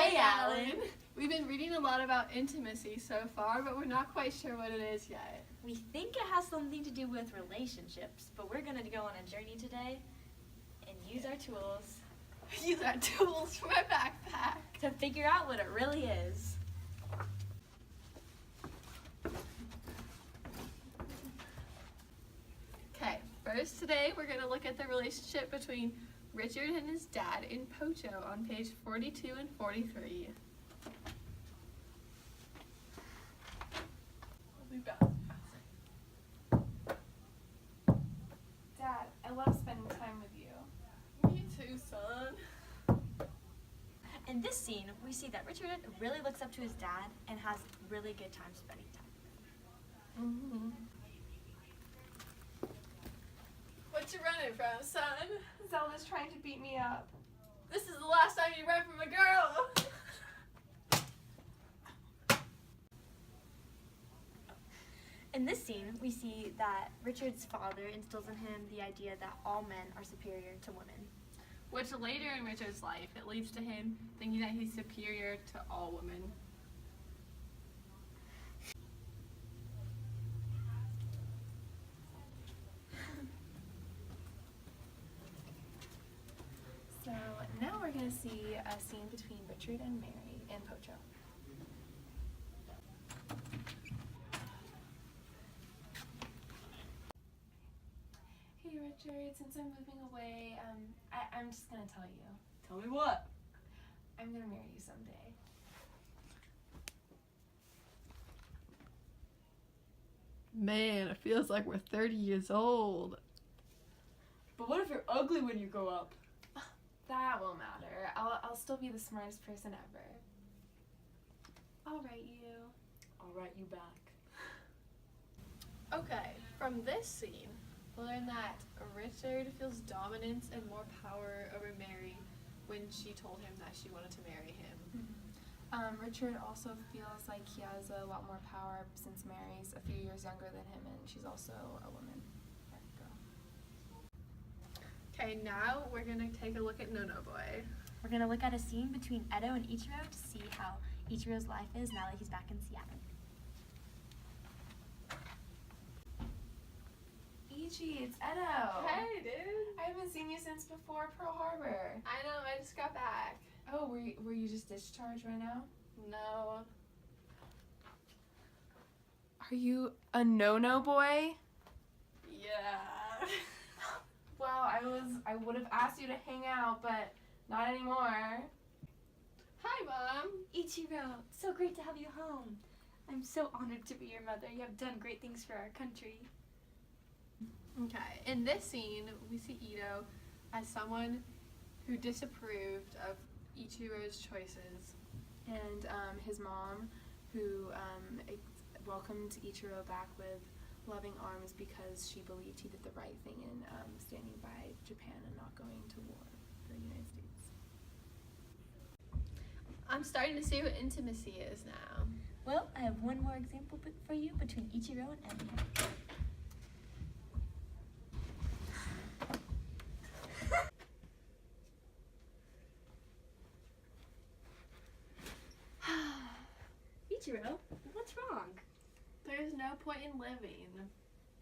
Hey, Alan. We've been reading a lot about intimacy so far, but we're not quite sure what it is yet. We think it has something to do with relationships, but we're going to go on a journey today and use our tools. Use our tools from our backpack to figure out what it really is. Okay, first today we're going to look at the relationship between Richard and his dad in Pocho on page 42 and 43. We'll be back. Dad, I love spending time with you. Me too, son. In this scene, we see that Richard really looks up to his dad and has really good time spending time. Mm-hmm. What you running from, son? Zelda's trying to beat me up. This is the last time you run from a girl. In this scene, we see that Richard's father instills in him the idea that all men are superior to women. Which later in Richard's life, it leads to him thinking that he's superior to all women. So now we're going to see a scene between Richard and Mary in Pocho. Hey Richard, since I'm moving away, I'm just going to tell you. Tell me what? I'm going to marry you someday. Man, it feels like we're 30 years old. But what if you're ugly when you grow up? That won't matter. I'll still be the smartest person ever. I'll write you. I'll write you back. Okay, from this scene, we'll learn that Richard feels dominance and more power over Mary when she told him that she wanted to marry him. Richard also feels like he has a lot more power since Mary's a few years younger than him and she's also a woman. Okay, now we're gonna take a look at No-no Boy. We're going to look at a scene between Edo and Ichiro to see how Ichiro's life is now that he's back in Seattle. Ichi, it's Edo. Hey, dude. I haven't seen you since before Pearl Harbor. I know, I just got back. Oh, were you just discharged right now? No. Are you a no-no boy? Yeah. Well, I would have asked you to hang out, but not anymore. Hi, Mom. Ichiro, so great to have you home. I'm so honored to be your mother. You have done great things for our country. Okay, in this scene, we see Ito as someone who disapproved of Ichiro's choices. And his mom, who welcomed Ichiro back with loving arms because she believed he did the right thing in standing by Japan and not going to war for the United States. I'm starting to see what intimacy is now. Well, I have one more example for you between Ichiro and Emmy. Ichiro, what's wrong? There's no point in living.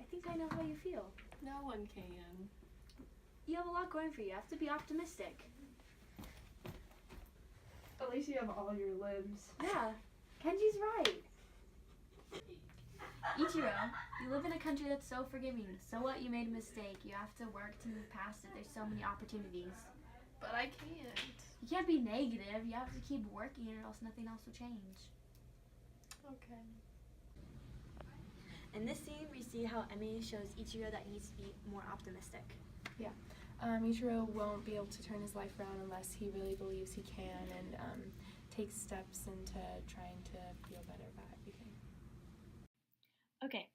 I think I know how you feel. No one can. You have a lot going for you. You have to be optimistic. At least you have all your limbs. Yeah, Kenji's right. Ichiro, you live in a country that's so forgiving. So what? You made a mistake. You have to work to move past it. There's so many opportunities. But I can't. You can't be negative. You have to keep working or else nothing else will change. Okay. In this scene, we see how Emmy shows Ichiro that he needs to be more optimistic. Yeah. Ichiro won't be able to turn his life around unless he really believes he can and takes steps into trying to feel better about everything. Okay,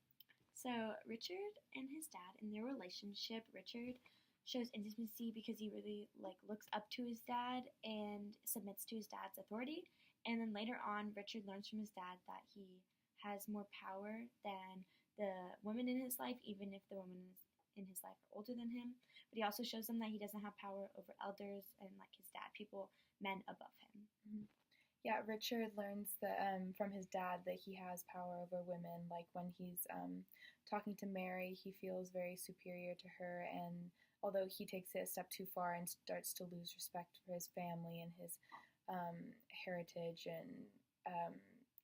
so Richard and his dad, in their relationship, Richard shows intimacy because he really looks up to his dad and submits to his dad's authority. And then later on, Richard learns from his dad that he has more power than the women in his life, even if the women in his life are older than him. But he also shows them that he doesn't have power over elders and his dad, men above him. Mm-hmm. Yeah, Richard learns that from his dad that he has power over women. Like when he's talking to Mary, he feels very superior to her, and although he takes it a step too far and starts to lose respect for his family and his heritage, and um,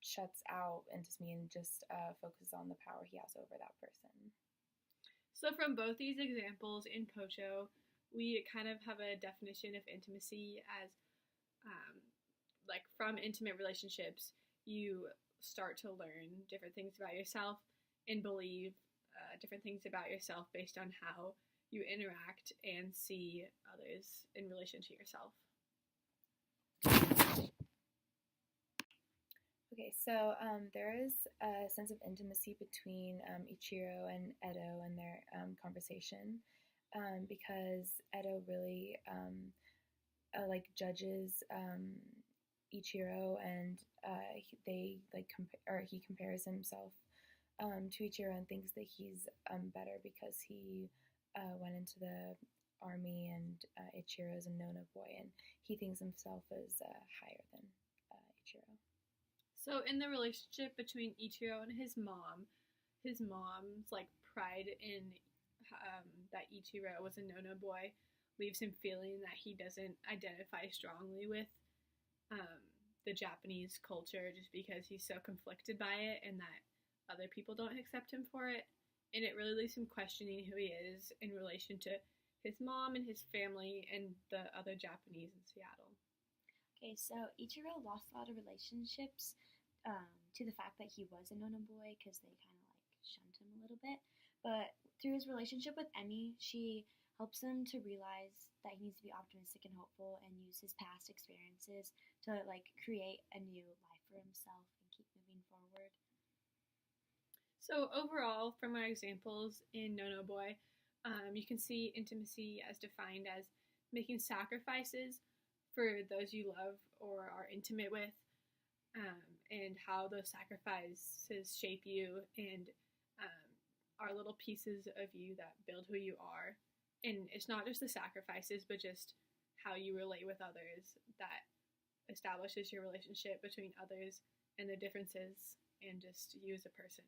shuts out intimacy and just focuses on the power he has over that person. So from both these examples in Pocho, we kind of have a definition of intimacy as um, like from intimate relationships, you start to learn different things about yourself and believe different things about yourself based on how you interact and see others in relation to yourself. Okay, so there is a sense of intimacy between Ichiro and Edo in their conversation, because Edo really like judges Ichiro, and he compares himself to Ichiro and thinks that he's better because he went into the army, and Ichiro is a no-no boy, and he thinks himself as higher than Ichiro. So in the relationship between Ichiro and his mom's like pride in that Ichiro was a no-no boy leaves him feeling that he doesn't identify strongly with the Japanese culture just because he's so conflicted by it and that other people don't accept him for it. And it really leaves him questioning who he is in relation to his mom and his family and the other Japanese in Seattle. Okay, so Ichiro lost a lot of relationships to the fact that he was a no-no boy because they kind of like shunned him a little bit. But through his relationship with Emmy, she helps him to realize that he needs to be optimistic and hopeful and use his past experiences to like create a new life for himself and keep moving forward. So overall, from our examples in No-No Boy, you can see intimacy as defined as making sacrifices for those you love or are intimate with, and how those sacrifices shape you and are little pieces of you that build who you are. And it's not just the sacrifices, but just how you relate with others that establishes your relationship between others and the differences and just you as a person.